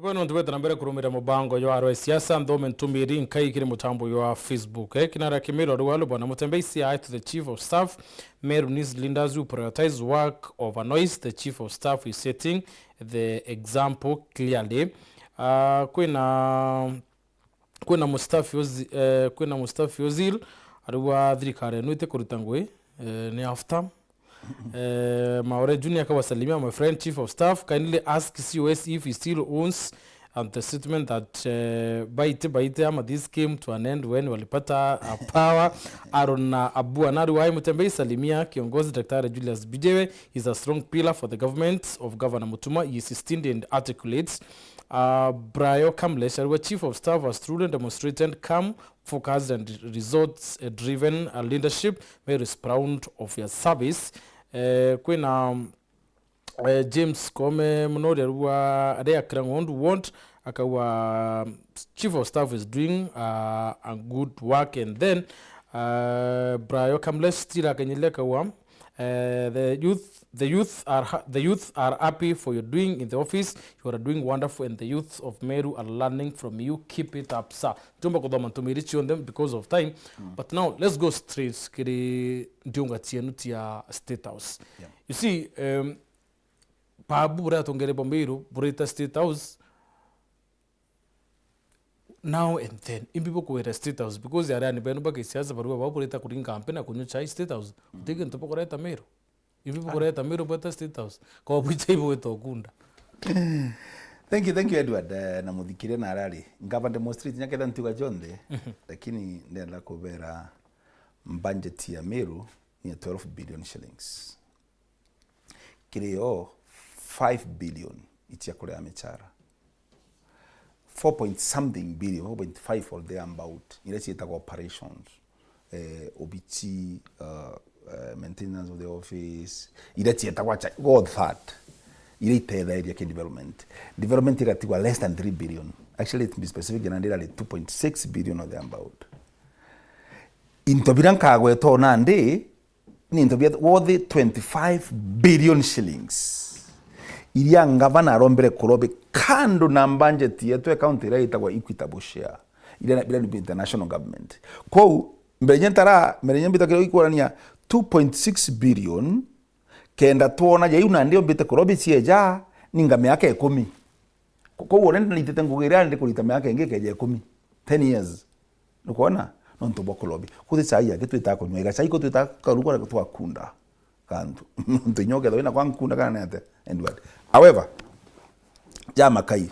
Bueno ntubeta na mbere kurumira mubango yo arwe siasa ndome ntumiri nkai kiri mutambo yo Facebook kinara kimiro rwalo bwana MUTEMBEI CI to the chief of staff Meru needs leaders who prioritize work over noise. The chief of staff is setting the example clearly. Kwina Mustafi Ozil arwa thirikare nuite kurutangwe ni after Maure Junior kawasalimia, my friend chief of staff kindly ask COS if he still owns the statement that baite ama this came to an end when walipata power. Arona Abu Anaruwai MUTEMBEI salimia kiongozi Daktari Julius Bidewe is a strong pillar for the government of Governor Mutuma. He is sustained and articulates. Brayo Kamlesh, our chief of staff, has truly demonstrated calm, focused and results-driven leadership. Very proud of your service. Kwena James Kome Mnode wa Area Krangondu want akawa chief of staff is doing a good work, and then Brayo Kamlesh still akanyeleka wa the youth are happy for your doing in the office. You are doing wonderful, and the youth of Meru are learning from you. Keep it up, sir. Tumba kodama tumirichi on them because of time. But now let's go straight kiri ndiunga tianuti ya State House. You see, pabu bura tongere bombeiro burita State House now and then imbibo kuwera State House because ya rani beno baka siasa barua babu burita kuringa campaign kunyucha State House. Utege ntopo kureta Meru. Imbibo kureta Meru bata State House. Kwa buicha ibo weto okunda. Thank you Edward na muthikire na arari ngaba demonstrate nyakeda ntuga jonde lakini ndenda kubera budget ya Meru ni 12 billion shillings. Kireo 5 billion itia kule amechara 4.something billion 4.5 all there about ileti ita operations obiti maintenance of the office ileti ita wacha god that ileti the area development ikatigwa less than 3 billion. Actually to be specific inandira 2.6 billion of the about intobiran kagwe to nande ni intobia worth 25 billion shillings. Iria ngavana rombere kurobe kando na budget yetu ya county rate kwa equitable share ile bila ni international government kwa mberenye bitaka ikorania 2.6 billion kenda tuona ya una ndio bita kurobe sieja ningame yake 10 kwa uonenda nitete ngugira ndi kulita yake ngeke je 10 years nukuona nonto bokulobi kuthi sai yake twitako nywega sai ko twitaka ruko na twakunda kantu ntinyoge thoina kwa nkunda kana nete Edward. However, jama kai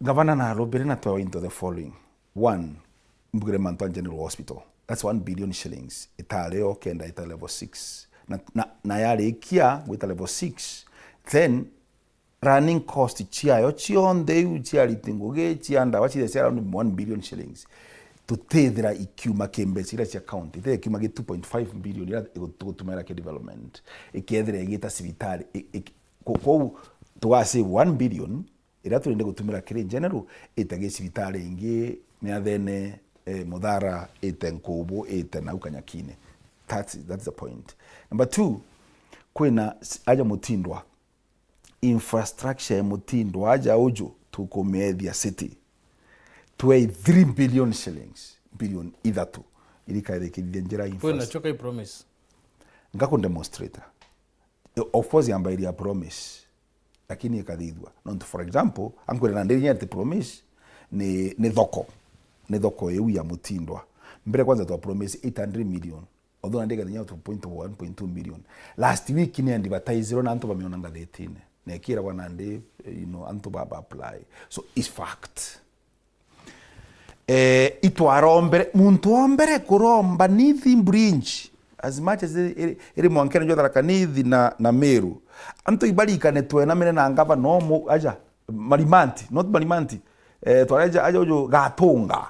governor na robere na to into the following. One, Mbugire Mantuan General Hospital. That's 1 billion shillings. Italeo kenda ita level 6. Na yale ikia with level 6. Then running cost chiayo chionde uchiali tingoge chianda wachi the around 1 billion shillings. To tethera ikiuma kembesi ila chia county te ikiuma ge 2.5 billion ila igutumira ke development ikethera igita civitali ko tuase 1 billion ila tulinde gutumira kire general itage civitali ingi meathene Mudhara Nkobo na ukanyakine. That's the point. Number 2, kwena aja mutindwa infrastructure mutindwa aja ojo tukomethia city to 3 billion shillings billion either to ilikaithikithia njira infrastructure. Kwena choka I promise ngako demonstrator of course yamba ili promise lakini ikathithwa not for example ankwera na ndiri nyate promise ni thoko eu ya mutindwa mbere kwanza to promise 800 million although ndega nya 2.1.2 million last week ni advertise na anto bameona ngathetine na kira wana ndi anto baba apply so is fact itwarombere muntu ombere kuromba nithi bridge as much as iri mwankene njotara kanithi na Meru anto ibarikane twena mene na ngaba no aja marimanti not marimanti twareja aja ujo gatunga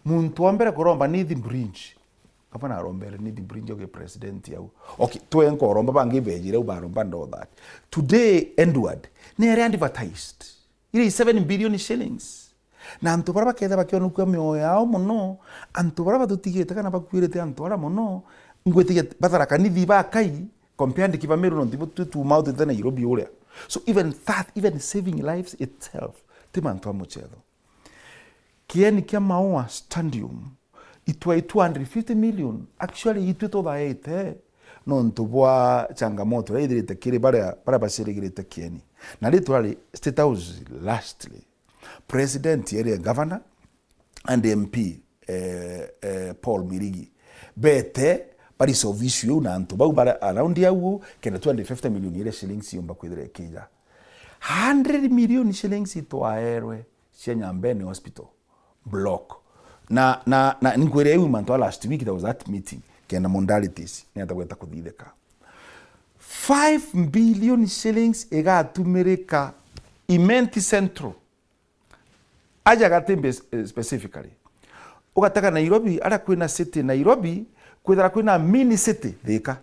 muntu ombere kuromba nithi bridge kafana arombere nithi bridge oge president yau okay twenko romba bangi bejire ubaromba ndo that today Edward ne advertised iri 7 billion shillings na antu baraba ketha bakionu kwa mioyo yao muno antu baraba tutigite kana bakwirete antu ara muno ngwetiye batara kanithi bakai compared to Meru no tipo tu mau te Nairobi urea. So even saving lives itself timantoa muchezo. Kieni kia maua stadium itwa 250 million actually itu to daete no ntubwa changamoto ra idirite kiri bara basirigirite kieni na literally state house lastly president area governor and MP Paul Mirigi bete bari sovisio na ntubwa bara around yawo kena 250 million ile shillings yomba kwidire kija 100 million shillings ito aerwe Nyambene hospital block na nkwere ewe manto last week there was that meeting kena modalities ni atagweta kuthitheka 5 billion shillings ega tumereka imenti central aja gatembe specifically ugataka Nairobi ara kwina city Nairobi kwithara kwina mini city thika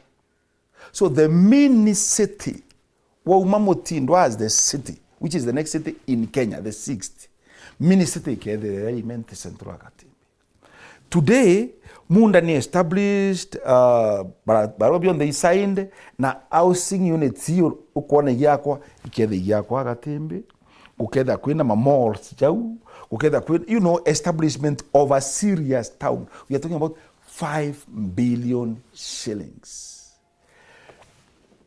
so the mini city wa Umamotindwa as the city which is the next city in Kenya the 6th mini city kedhe imenti central agatimbe today munda ni established barobi on the side na housing units hiyo ukona yakwa ikedhe yakwa agatimbe ukeda kwina ma malls jau ukeda kwina establishment of a serious town we are talking about 5 billion shillings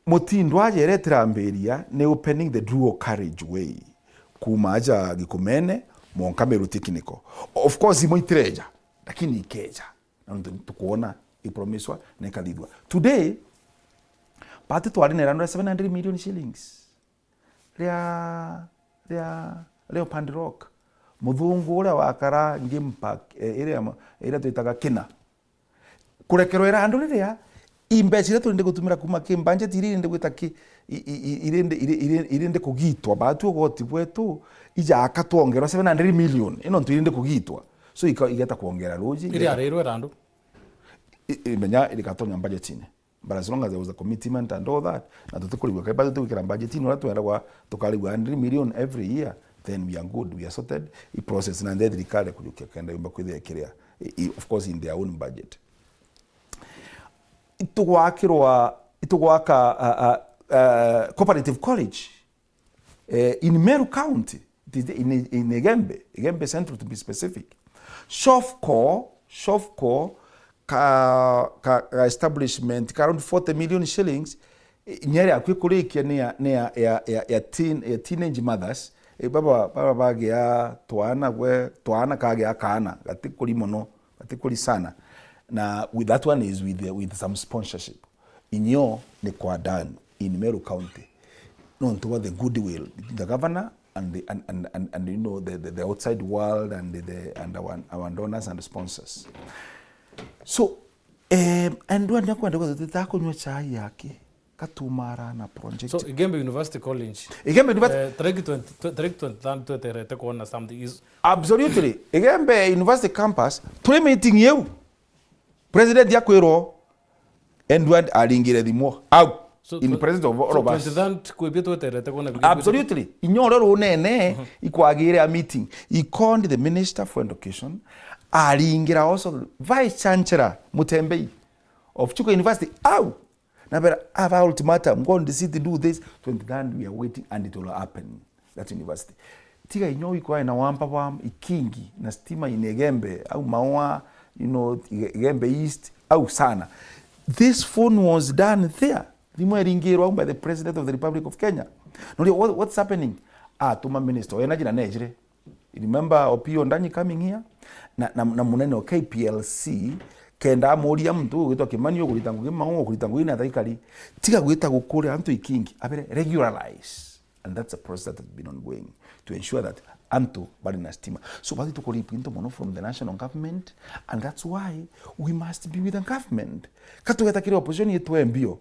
Mutindwa jeretera mberia ne opening the dual carriageway kumaja gikumene monka Meru technical of course imoitreja lakini ikeja na tukuona ipromiswa na ikalidwa today pati twari ne 700 million shillings leo Pand Rock muthungu ule wakara game park ile tuitaga kina kurekerwa era andu riria imbecire turinde gutumira kuma ki budget irinde gwitaki irinde kugitwa batu goti bwetu ija akatwongerwa 700 million ino turinde kugitwa so igeta kuongera roji ile arero erandu imenya ile katonya budget ine but as long as there was a commitment and all that na tutukulibwa kai budget tukira budget ine watu era tukalibwa 100 million every year then we are good we are sorted i process na ndedi kale kujukia kenda yumba kwithia kiria of course in their own budget itugwaka cooperative college in Meru County it is in Egembe Central to be specific Shofco ka establishment around 40 million shillings nyeri akwikulikia ya teenage mothers baba bagia twana kagea kana gatikuli mono gatikuli sana na with that one is with some sponsorship inyo ni kwa done in Meru County no toward the goodwill the governor and the outside world and our donors and sponsors so and when kwenda tutakunywa chai yake katumara na project so Egembe University College Egembe University to kuona something is absolutely Egembe University campus pre-meeting you president yakwiro and alingire thimo out in presence of all of us absolutely inyorero nene ikwagire a meeting he called the minister for education alingira also vice chancellor MUTEMBEI of Chuka University out na bera have ultimatum go on the city do this 23rd we are waiting and it will happen that university tiga inyo iko na wampa ikingi na stima in Egembe au maua Egembe East au sana this phone was done there limweringirwa by the president of the Republic of Kenya no what's happening tuma minister energy na nejre remember Opio Ndanyi coming here na munene KPLC kenda amuria mtu gwitwa Kimanio gulitangu gimango gulitangu ina thaikari tiga gwita gukure antu ikingi abere regularize and that's a process that has been ongoing to ensure that antu bali na stima so bali tukolipa into mono from the national government and that's why we must be with the government katugeta kile opposition yetu mbio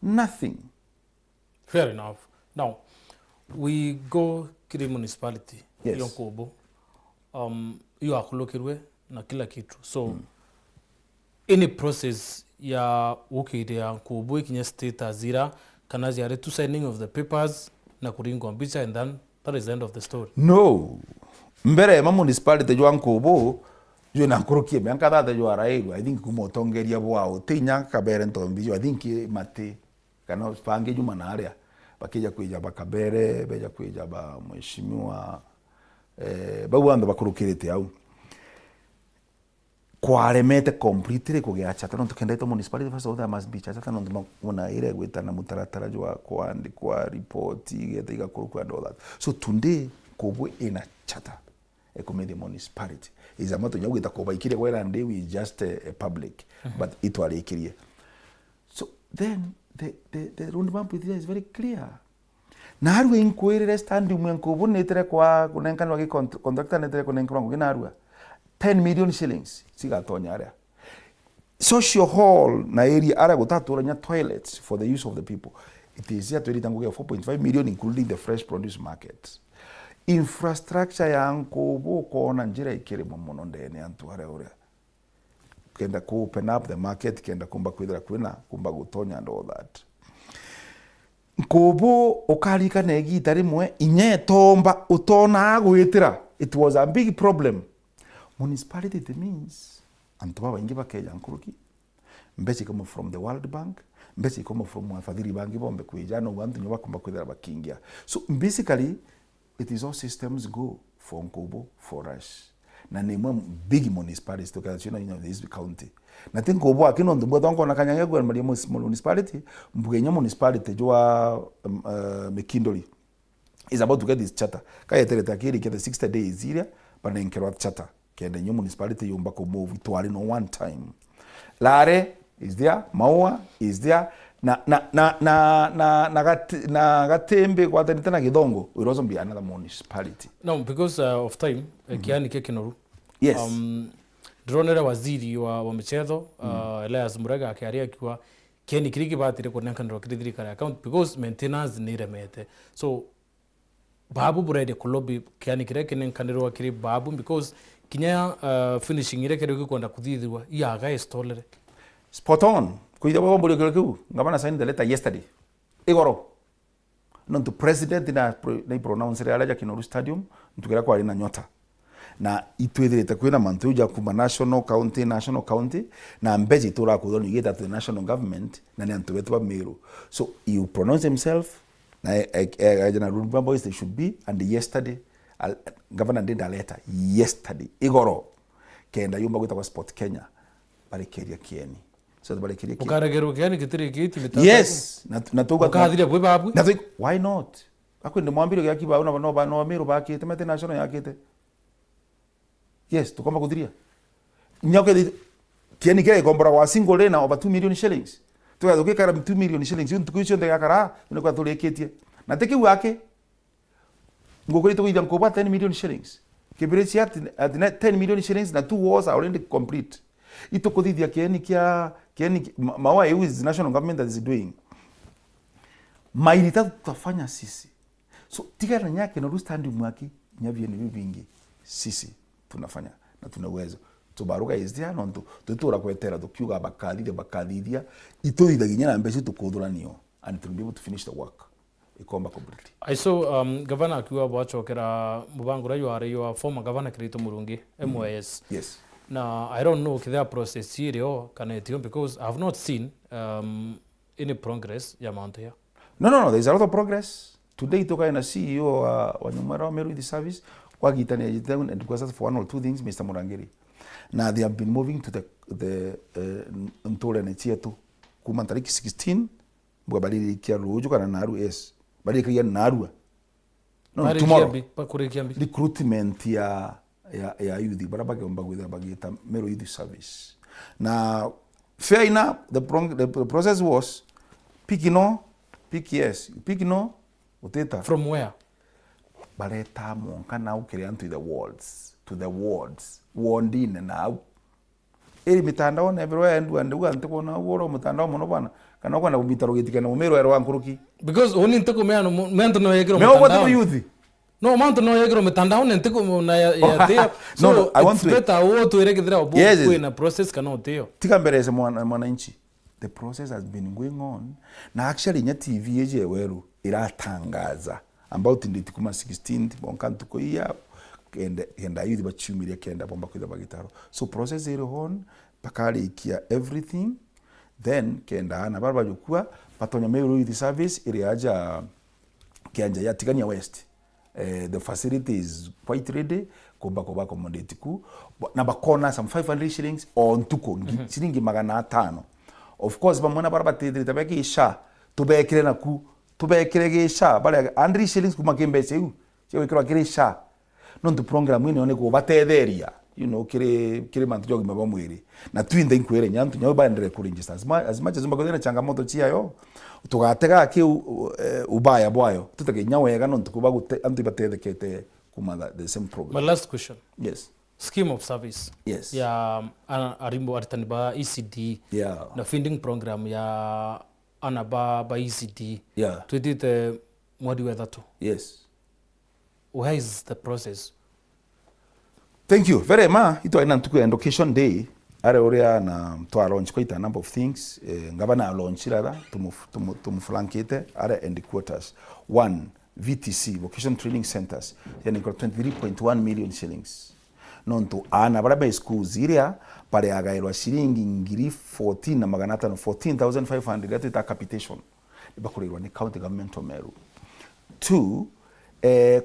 nothing fair enough now we go kile municipality yes. Yonkobo you akulokirwe na kila kitu so any process ya ukide ya Nkobo ikinya state azira kana ziare to signing of the papers na kuringwa mbicha and then that is the end of the story no mbere ma municipality jwa Nkobo jo na kurukie mianka thate jwa rairu I think kumotongeria bwao tinya kabere ntombi I think mate kana pange juma na aria bakija kwija bakabere beja kwija ba mheshimiwa bawanda bakurukirite au kwaremete completely kugia chata no tukendete municipality first of all must be chata no muna ile gwita na mutaratara jwa kuandikwa report igete igakurukwa and all that. So today Kubwe in a chata ekomedi municipality is a matter nyagwita kuba ikire kwera and we just a public but it wale ikirie. So then the roadmap with is very clear. Narwe inquiry standing mwen Kubwe netere kwa kunenkan wagi contractor netere kunenkan wagi narwa 10 million shillings sigatonya area. Social hall na area area gutaturanya toilets for the use of the people. It is here to Ngugi 4.5 million including the fresh produce market. Infrastructure ya Ngugi kona njira ikiri muno ndene antu hare ore. Kenda ku open up the market kenda kumba kwithira kwina kumba gutonya and all that. Ngugi okarika negi tarimwe inye tomba utona gwitira. It was a big problem. Municipality it means antoba baingi bakeja nkuruki mbesi come from the World Bank, mbesi come from wafadhili bangi bombe kwijana wantu nyoba kumba kwithira bakingia. So basically it is all systems go for Ngugi for us. Na ni big municipalities to this county. Na think Ngugi akino ndumbo dongo na kanyanga gwa mali municipality mbugenya municipality jwa Mekindoli is about to get this charter. Kaya tere takiri get the 60 days here but then kerwa charter. Kenda new municipality yumba ko move to no one time. Lare is there, Maua is there, na gatembe kwa tena Gidongo will also be another municipality. No, because of time, kiani kekinoru. Yes. Dronera waziri wa michezo, Elias Murega akiaria kiwa kiani kiriki batire kunenkan ro kiri kare account because maintenance ni remete. So babu burede kulobi kiani kireke nenkaniro kiri babu because kinya finishing ire kero kwenda kuthithirwa yaga installere. Spot on. Kuida baba mbole kero ngabana sign the letter yesterday. Igoro. Non to president na pronounce ala Kinoru stadium ntukira kwa ina nyota. Na itwethirite kwina mantu uja kuma national county na mbeji tura kuthoni geta to the national government na ni antu wetu ba Meru. So you pronounce himself na ajana rule boys they should be and yesterday governor did a letter yesterday igoro kenda yumba gwita kwa Sport Kenya balekeria kieni so balekeria kieni ukaragero kieni kitiri kiti mitatu yes na tuga ukadhira bwe babu na why not akwende mwambiro ya kiba una no Meru baki temete national yakite yes tukoma kudhiria nyoke kieni kile kombora wa single lane over 2 million shillings tuya tukikara 2 million shillings ntukuicho ndakara unakwa tuleketie na teki wake Ngugi to idam koba 10 million shillings. Kibirisi at 10 million shillings na 2 wars are already complete. Ito kodithia kieni mawa EU is the national government that is doing. Mailita tutafanya sisi. So tika na nyake na rustandi mwaki nyavye ni vingi sisi tunafanya na tunaweza. Tubaruga is there no tutura kwetera tukiuga bakadithia ito ithaginya na mbesi tukuthuraniyo and to be able to finish the work. Completely. I saw Governor akiwa bwachokera mubangura you are former Governor Kirito Murungi MOS. Yes. Now I don't know kidha process here kanetio because I have not seen any progress ya mount here. No, there's a lot of progress. Today toka na CEO wa Nyumara Meru in the service kwa gitani ajitemu and because for one or two things Mr. Murangiri. Now they have been moving to the ntole na tietu kuma tariki 16 bwa balili kia rojo kana naru es bali kia narua no tomorrow recruitment ya youth baraba ke omba gwitha bagita Meru youth service na fair enough the process was pick no uteta from where baleta monka na ukiri to the wards wondine na eri mitandao na everywhere and uga woro mitandao mono bana kana kwa na kumitaro getikana Meru ero ankuruki because oni nteko meano mento no yegero mitandao youth no mento no yegero mitandao nteko na ya teo so I want to better o to eregedra obo na process kana teo tika mbereze mwananchi the process has been going on na actually nya TV yeje weru iratangaza about nditikuma 16 bonkantuko iya kenda youth bachumiria kenda bomba kwitha bagitaro so process ero on pakali ikia everything then kenda na barba jukua patonya Meru Youth Service iri aja kianja ya Tigania West. The facility is quite ready kuba accommodate ku na bakona some 500 shillings on tuko shilingi 500. Of course bamwana barabatedire tabeki isha tubekire na ku tubekire gesha bale 100 shillings kuma kembese u cyo ikira kirisha non program ine one ko batederia kire mantu jogi mabwa mwiri na twinde inkwere nyantu nyawe bandire ku register as much as mbagodena changamoto chiayo tugatega ki ubaya bwayo tutege nyawega non tukuba gute antu batedekete kuma the same program. My last question. Yes. Scheme of service. Yes. Ya arimbo aritaniba ECD. Yeah. Na funding program ya anaba ba ECD. Yeah. To do the mwadi weather too. Yes. Where is the process? Thank you very much. Ito ina tuku education day. Are oria na to launch quite a number of things. Ngabana launch rada tumuflankete are and quarters. One, VTC, Vocation Training Centers, yani kwa 23.1 million shillings. Nonto ana baraba schools iria pare agairwa shilingi ngiri 14,500 atu ita capitation. Ibakurirwa ni county government of Meru. Two,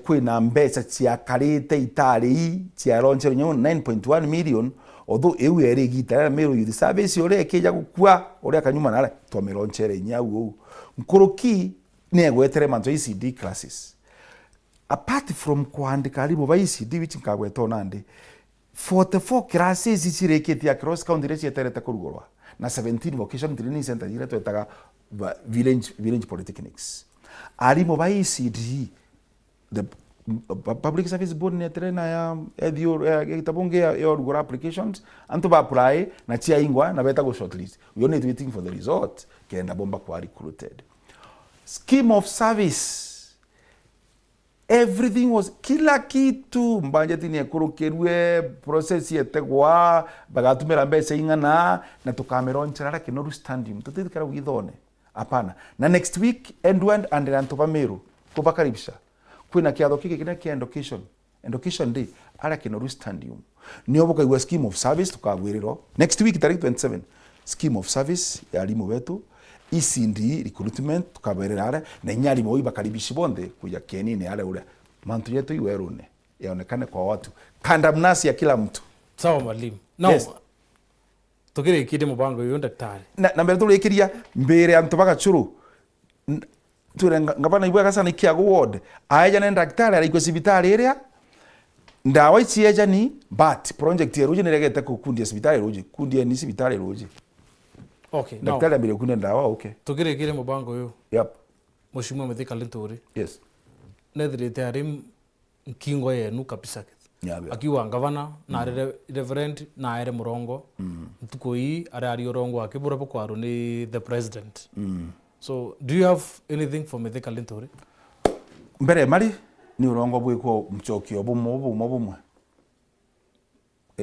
kwina mbesa cia karite itari cia launcher nyo 9.1 million although ewe ere gitara Meru Youth Service ore keja gukua ore akanyuma nare to me launcher nyau mkuruki negwetere manzo ECD classes apart from kuandika alimu ba ECD which nkagweto nande 44 classes ichireketi across county resi etereta kurugorwa na 17 vocation training center ire twetaga village polytechnics alimu ba ECD the public service board neterena ya kitabunge ya urugora applications antu ba apply na chia ingwa na beta go shortlist we only waiting for the result kenda bomba kwa recruited. Scheme of service. Everything was kila kitu mbanje ya kurukerwe process yetegwa bagatumira mbese ingana na tukameronchera kinoru standing tutikara withone apana na next week end and antoba Meru kubakaribisha kwina kiatho kiki kina kia education day ara kinoru standing ni oboka iwe scheme of service tukagwiriro next week tarehe 27 scheme of service ya alimu wetu ECD recruitment tukaberera na nyari moi bakaribishi bonde kuja kenine ale ule mantu yetu iwerune yaonekane kwa watu kandamnasi ya kila mtu sawa mwalimu no yes. Tokire kide mubango yo daktari na mbere tuli ikiria mbere antu bagachuru ture ngabana ibwa kasa ni kia ward aja na daktari ari ko sibitari area ndawa ichieja ni but project yeruje niregete ku kundi sibitari ruje kundi ni sibitari ruje. Okay. Daktari ambire kuna ndawa okay. Tugire kire mubango yo. Yep. Mheshimiwa Mithika Linturi. Yes. Nethirite ari nkingo yenu kabisa kitu. Akiwa ngavana na reverend na ere murongo. Ntuko yi ari orongo akibura bokwaru ni the president. So do you have anything for Mithika Linturi? Mbere mari ni urongo bwiko mchokio bumwe.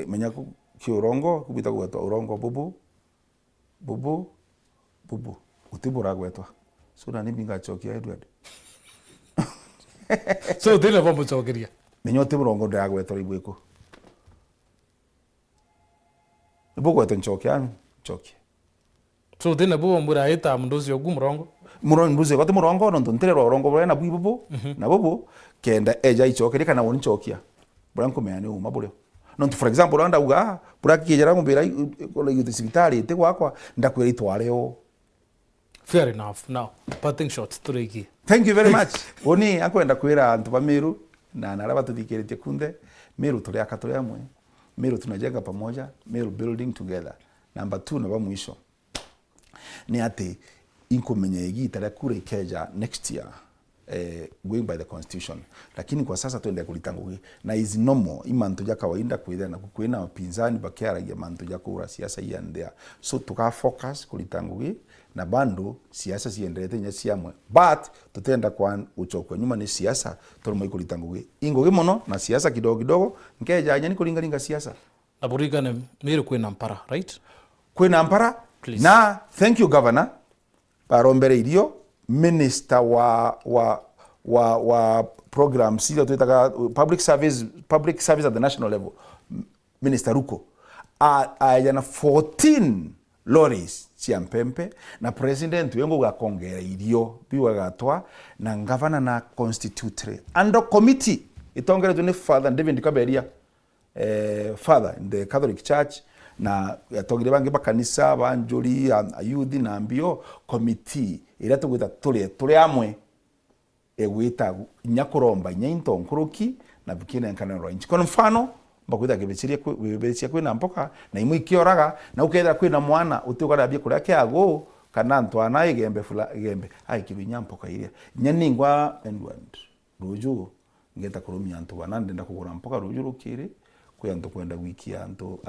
Menya ki urongo kubita gweto urongo bubu utibura gwetwa sura ni binga chokia Edward so tena bombo chokiria menyote murongo nda gwetwa ibweko ibugweto chokia so tena bombo mbura eta mndozi yogu murongo mbuze bate murongo no ntonterero urongo bwa na bubu na bubu kenda eja ichokeria kana woni chokia branko meane uma bure no for example anda uga buraki kejera mumbira ko youth sibitari te gwakwa ndakwira itwareo. Fair enough. Now parting shots turiki. Thank you very much. Oni akwenda kwira antu ba Meru na naraba tudikirite kunde Meru tuli akatole amwe Meru tunajenga pamoja Meru building together. Number 2 na ba mwisho ni ati inkomenye igitara kure keja next year going by the constitution lakini kwa sasa tuende kulitangugi na is normal imantu ya kawaida kuida na kukwena wapinzani bakiaragia mantu ya kura siasa iandea so tuka focus kulitangugi na bando siasa siendelete nya siamwe but tutenda kwa uchokwe nyuma ni siasa tolimo kulitangugi ingoge mono na siasa kidogo ngeja nya ni kulingalinga siasa aburiga na Meru kwena mpara right kwena mpara please. Na thank you governor parombere idio minister wa programs ile tuitaka public service at the national level minister Ruko ayana 14 lorries cia mpempe na president wengo gakongera irio biwa gatwa na ngavana na constitutory ando committee itongeretwe ni Father David Kaberia father in the Catholic Church na yatongire bangi bakanisa banjuri ayuthi na mbio committee ira tugwita tuli amwe egwita nyakuromba nyainto nkuruki na bikine nkana range kwa mfano bakwita kibechiria kwina mpoka na imwe ikioraga na ukethera kwina mwana utiugarabia kuria kiago kana ntwana igembe fula igembe ai kibinya mpoka iria nyaningwa endwand ruju ngeta kurumia antu banande nda kugura mpoka ruju rukiri kwanto kwenda wiki anto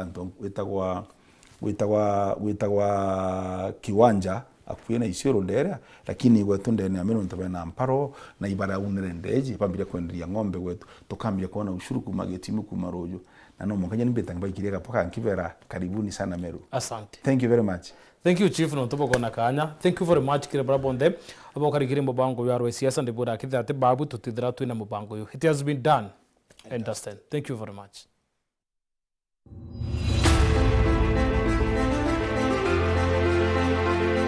witagwa kiwanja akuina isiro ndera lakini wetu ndene ameno ntabena mparo na ibara unere ndeji pambire kwendia ng'ombe wetu tukambia kuona ushuru kumagetimu kumarojo na no mukanya nimbeta ngibaikiria paka nkivera karibuni sana Meru. Asante. Thank you very much. Thank you chief no tobo kona kanya. Thank you very much kire brabonde abo karikire mubango ya siasa ndibura kithate babu tutidra tuina mubango yo. It has been done. Understand. Thank you very much.